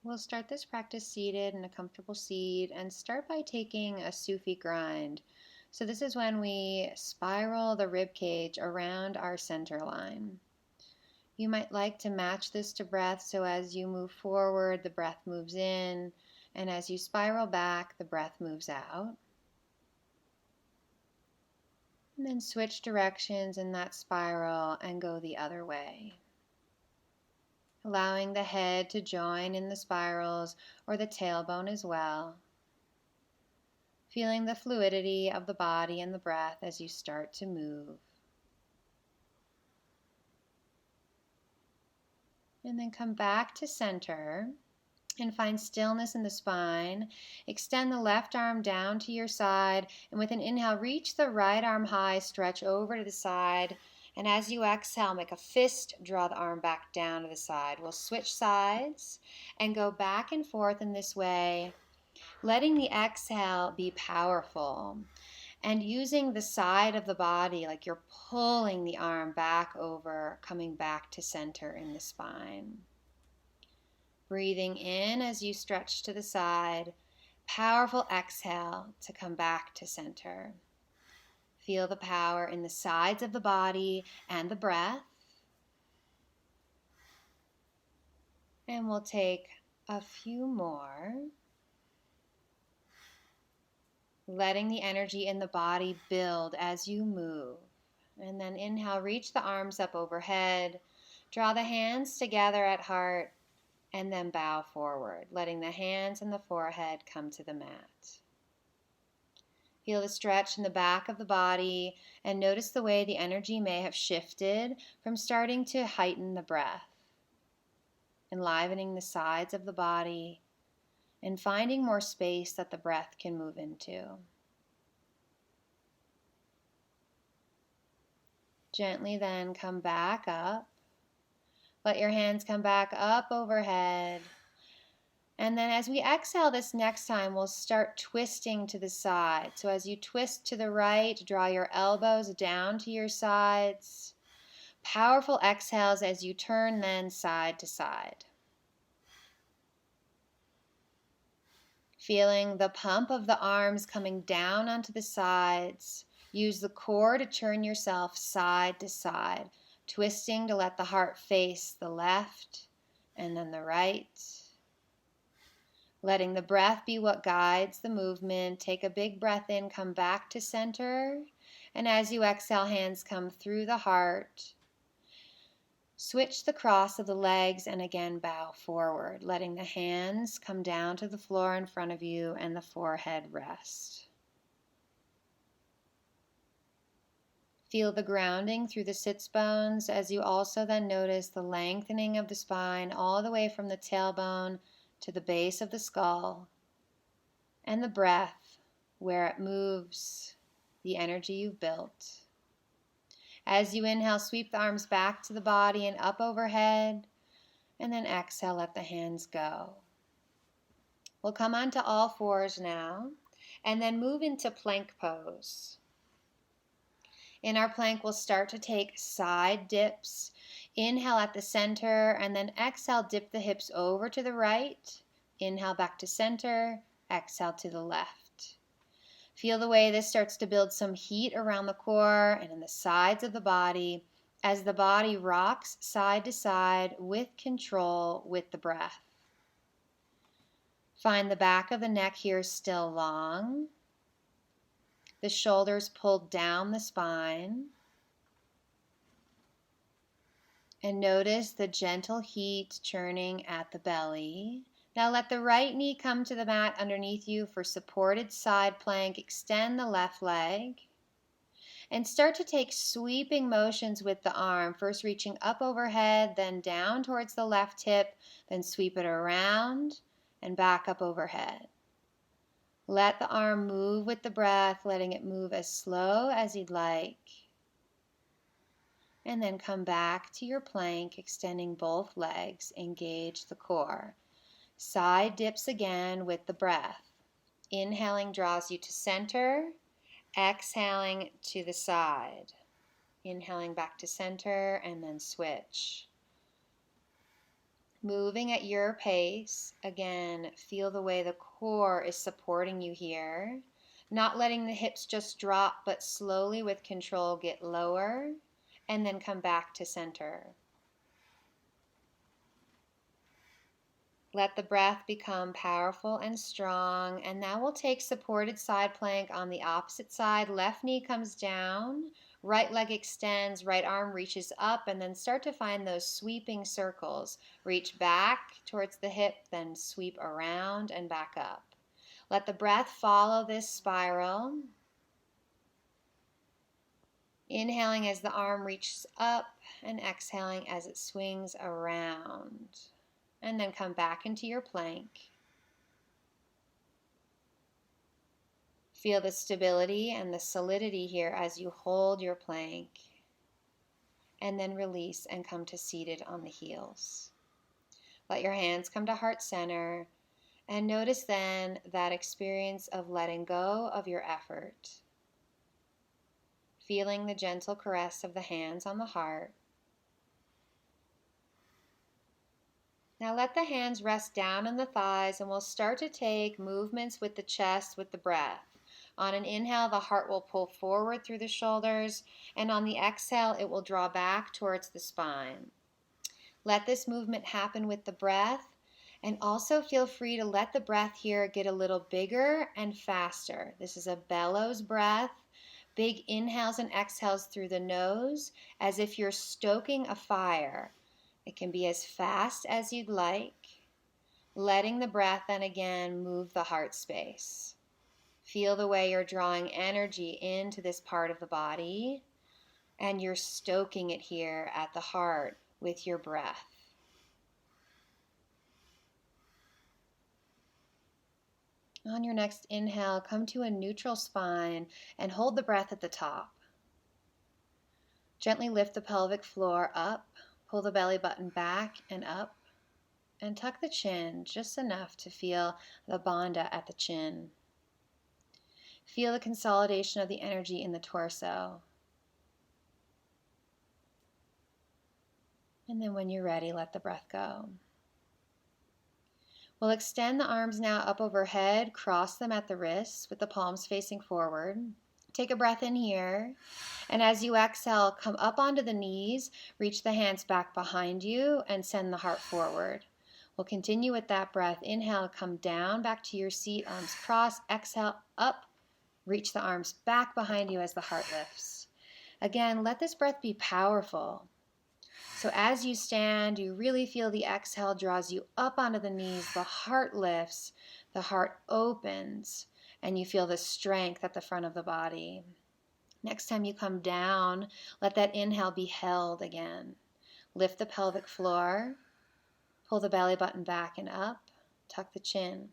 We'll start this practice seated in a comfortable seat and start by taking a Sufi grind. So this is when we spiral the rib cage around our center line. You might like to match this to breath, so as you move forward, the breath moves in, and as you spiral back, the breath moves out. And then switch directions in that spiral and go the other way. Allowing the head to join in the spirals or the tailbone as well. Feeling the fluidity of the body and the breath as you start to move. And then come back to center and find stillness in the spine. Extend the left arm down to your side, and with an inhale, reach the right arm high, stretch over to the side. And as you exhale, make a fist, draw the arm back down to the side. We'll switch sides and go back and forth in this way, letting the exhale be powerful and using the side of the body like you're pulling the arm back over, coming back to center in the spine. Breathing in as you stretch to the side, powerful exhale to come back to center. Feel the power in the sides of the body and the breath. And we'll take a few more. Letting the energy in the body build as you move. And then inhale, reach the arms up overhead. Draw the hands together at heart. And then bow forward, letting the hands and the forehead come to the mat. Feel the stretch in the back of the body and notice the way the energy may have shifted from starting to heighten the breath, enlivening the sides of the body and finding more space that the breath can move into. Gently then come back up. Let your hands come back up overhead. And then as we exhale this next time, we'll start twisting to the side. So as you twist to the right, draw your elbows down to your sides. Powerful exhales as you turn then side to side. Feeling the pump of the arms coming down onto the sides. Use the core to turn yourself side to side, twisting to let the heart face the left and then the right. Letting the breath be what guides the movement. Take a big breath in, come back to center. And as you exhale, hands come through the heart. Switch the cross of the legs and again bow forward, letting the hands come down to the floor in front of you and the forehead rest. Feel the grounding through the sits bones as you also then notice the lengthening of the spine all the way from the tailbone to the base of the skull, and the breath where it moves the energy you've built. As you inhale, sweep the arms back to the body and up overhead, and then exhale, let the hands go. We'll come onto all fours now, and then move into plank pose. In our plank, we'll start to take side dips. Inhale at the center, and then exhale, dip the hips over to the right. Inhale back to center, exhale to the left. Feel the way this starts to build some heat around the core and in the sides of the body as the body rocks side to side with control with the breath. Find the back of the neck here still long. The shoulders pulled down the spine. And notice the gentle heat churning at the belly. Now let the right knee come to the mat underneath you for supported side plank. Extend the left leg. And start to take sweeping motions with the arm. First reaching up overhead, then down towards the left hip, then sweep it around and back up overhead. Let the arm move with the breath, letting it move as slow as you'd like. And then come back to your plank, extending both legs, engage the core. Side dips again with the breath. Inhaling draws you to center, exhaling to the side. Inhaling back to center and then switch. Moving at your pace. Again, feel the way the core is supporting you here. Not letting the hips just drop, but slowly with control get lower and then come back to center. Let the breath become powerful and strong. And now we'll take supported side plank on the opposite side. Left knee comes down, right leg extends, right arm reaches up, and then start to find those sweeping circles. Reach back towards the hip, then sweep around and back up. Let the breath follow this spiral. Inhaling as the arm reaches up and exhaling as it swings around. And then come back into your plank. Feel the stability and the solidity here as you hold your plank. And then release and come to seated on the heels. Let your hands come to heart center. And notice then that experience of letting go of your effort. Feeling the gentle caress of the hands on the heart. Now let the hands rest down on the thighs, and we'll start to take movements with the chest with the breath. On an inhale, the heart will pull forward through the shoulders, and on the exhale, it will draw back towards the spine. Let this movement happen with the breath, and also feel free to let the breath here get a little bigger and faster. This is a bellows breath. Big inhales and exhales through the nose, as if you're stoking a fire. It can be as fast as you'd like, letting the breath then again move the heart space. Feel the way you're drawing energy into this part of the body, and you're stoking it here at the heart with your breath. On your next inhale, come to a neutral spine and hold the breath at the top. Gently lift the pelvic floor up, pull the belly button back and up, and tuck the chin just enough to feel the bandha at the chin. Feel the consolidation of the energy in the torso. And then when you're ready, let the breath go. We'll extend the arms now up overhead, cross them at the wrists with the palms facing forward. Take a breath in here. And as you exhale, come up onto the knees, reach the hands back behind you, and send the heart forward. We'll continue with that breath. Inhale, come down, back to your seat, arms crossed. Exhale, up, reach the arms back behind you as the heart lifts. Again, let this breath be powerful. So as you stand, you really feel the exhale draws you up onto the knees, the heart lifts, the heart opens, and you feel the strength at the front of the body. Next time you come down, let that inhale be held again. Lift the pelvic floor, pull the belly button back and up, tuck the chin.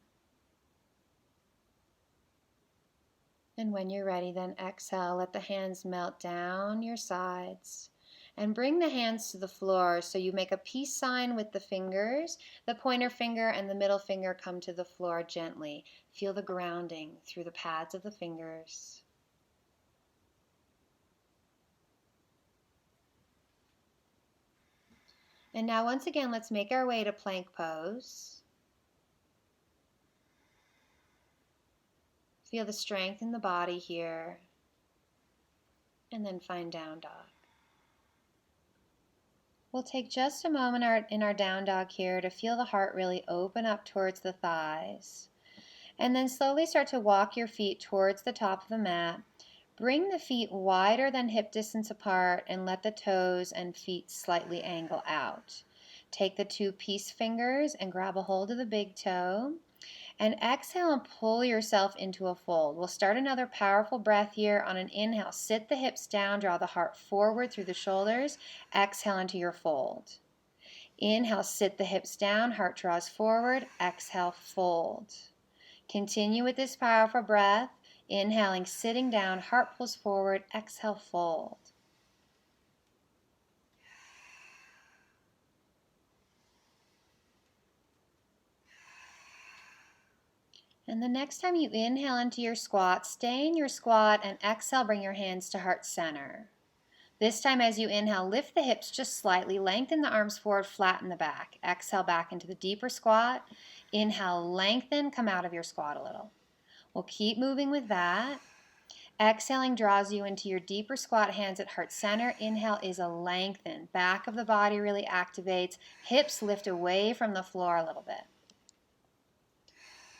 And when you're ready, then exhale, let the hands melt down your sides. And bring the hands to the floor so you make a peace sign with the fingers. The pointer finger and the middle finger come to the floor gently. Feel the grounding through the pads of the fingers. And now once again, let's make our way to plank pose. Feel the strength in the body here. And then find down dog. We'll take just a moment in our down dog here to feel the heart really open up towards the thighs. And then slowly start to walk your feet towards the top of the mat. Bring the feet wider than hip distance apart and let the toes and feet slightly angle out. Take the two peace fingers and grab a hold of the big toe. And exhale and pull yourself into a fold. We'll start another powerful breath here. On an inhale, sit the hips down, draw the heart forward through the shoulders. Exhale into your fold. Inhale, sit the hips down, heart draws forward. Exhale, fold. Continue with this powerful breath. Inhaling, sitting down, heart pulls forward. Exhale, fold. And the next time you inhale into your squat, stay in your squat and exhale, bring your hands to heart center. This time, as you inhale, lift the hips just slightly, lengthen the arms forward, flatten the back. Exhale back into the deeper squat. Inhale, lengthen, come out of your squat a little. We'll keep moving with that. Exhaling draws you into your deeper squat, hands at heart center. Inhale is a lengthen. Back of the body really activates. Hips lift away from the floor a little bit.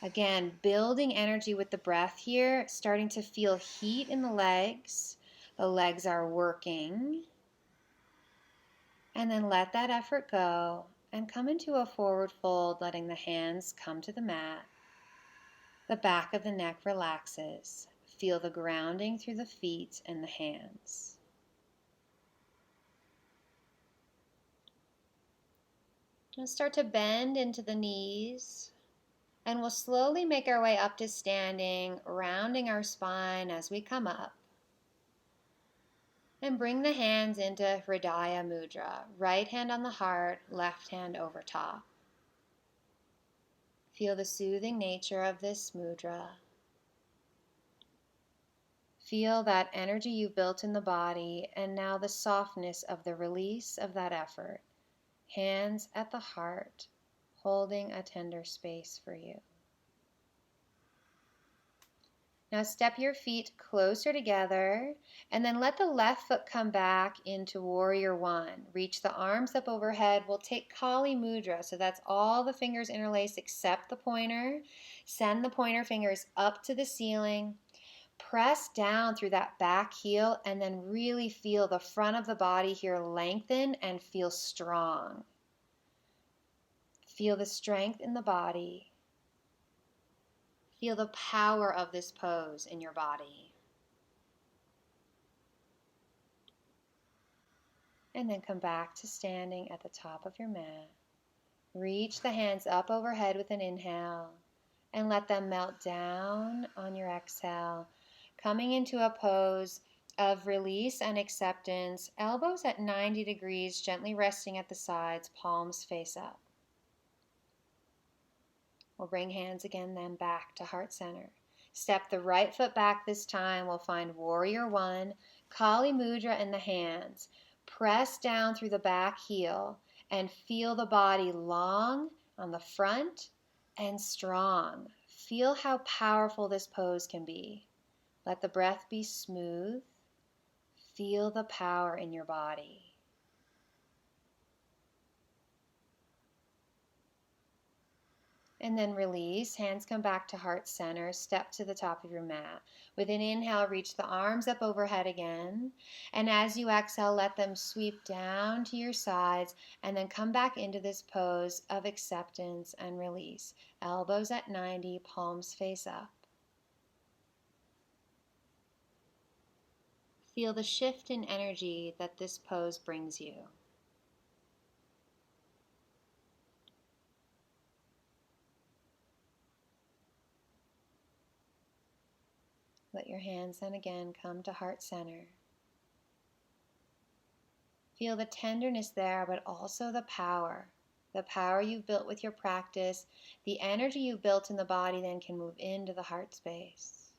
Again, building energy with the breath here, starting to feel heat in the legs. The legs are working. And then let that effort go and come into a forward fold, letting the hands come to the mat. The back of the neck relaxes. Feel the grounding through the feet and the hands. We'll start to bend into the knees, and we'll slowly make our way up to standing, rounding our spine as we come up. And bring the hands into Hridaya Mudra. Right hand on the heart, left hand over top. Feel the soothing nature of this mudra. Feel that energy you've built in the body, and now the softness of the release of that effort. Hands at the heart, holding a tender space for you. Now step your feet closer together, and then let the left foot come back into Warrior One. Reach the arms up overhead. We'll take Kali Mudra, so that's all the fingers interlaced except the pointer. Send the pointer fingers up to the ceiling. Press down through that back heel, and then really feel the front of the body here lengthen and feel strong. Feel the strength in the body. Feel the power of this pose in your body. And then come back to standing at the top of your mat. Reach the hands up overhead with an inhale and let them melt down on your exhale, coming into a pose of release and acceptance, elbows at 90 degrees, gently resting at the sides, palms face up. We'll bring hands again then back to heart center. Step the right foot back this time. We'll find Warrior One, Kali Mudra in the hands. Press down through the back heel and feel the body long on the front and strong. Feel how powerful this pose can be. Let the breath be smooth. Feel the power in your body. And then release. Hands come back to heart center. Step to the top of your mat. With an inhale, reach the arms up overhead again. And as you exhale, let them sweep down to your sides and then come back into this pose of acceptance and release. Elbows at 90, palms face up. Feel the shift in energy that this pose brings you. Let your hands then again come to heart center. Feel the tenderness there, but also the power you've built with your practice. The energy you've built in the body then can move into the heart space.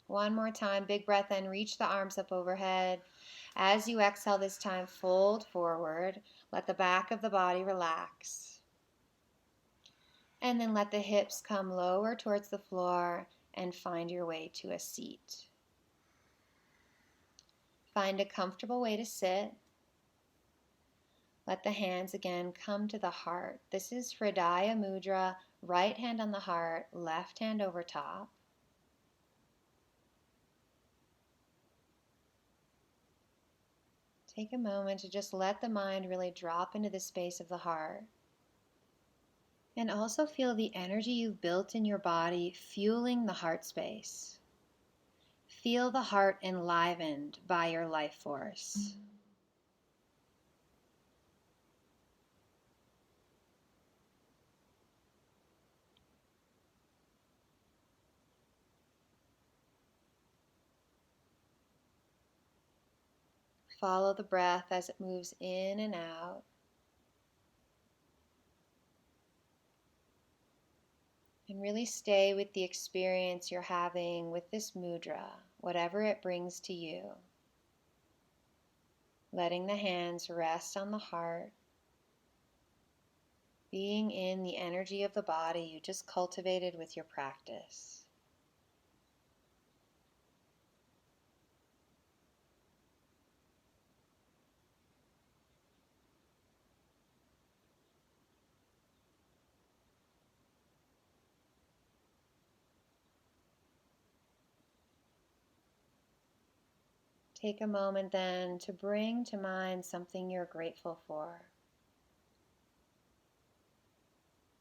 One more time, big breath in, reach the arms up overhead. As you exhale this time, fold forward. Let the back of the body relax. And then let the hips come lower towards the floor and find your way to a seat. Find a comfortable way to sit. Let the hands again come to the heart. This is Hridaya Mudra, right hand on the heart, left hand over top. Take a moment to just let the mind really drop into the space of the heart. And also feel the energy you've built in your body fueling the heart space. Feel the heart enlivened by your life force. Follow the breath as it moves in and out. And really stay with the experience you're having with this mudra, whatever it brings to you. letting the hands rest on the heart, being in the energy of the body you just cultivated with your practice. Take a moment then to bring to mind something you're grateful for.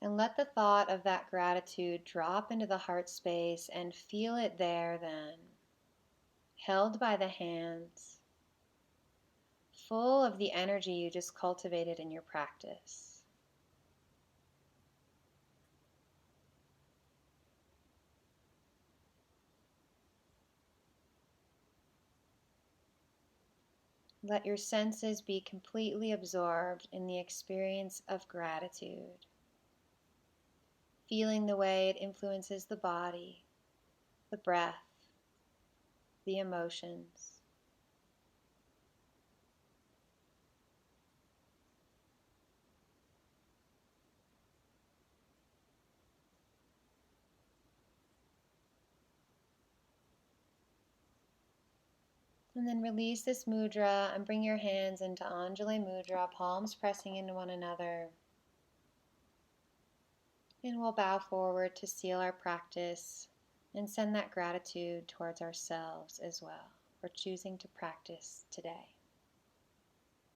And let the thought of that gratitude drop into the heart space and feel it there then, held by the hands, full of the energy you just cultivated in your practice. Let your senses be completely absorbed in the experience of gratitude, feeling the way it influences the body, the breath, the emotions. And then release this mudra and bring your hands into Anjali Mudra, palms pressing into one another. And we'll bow forward to seal our practice and send that gratitude towards ourselves as well for choosing to practice today.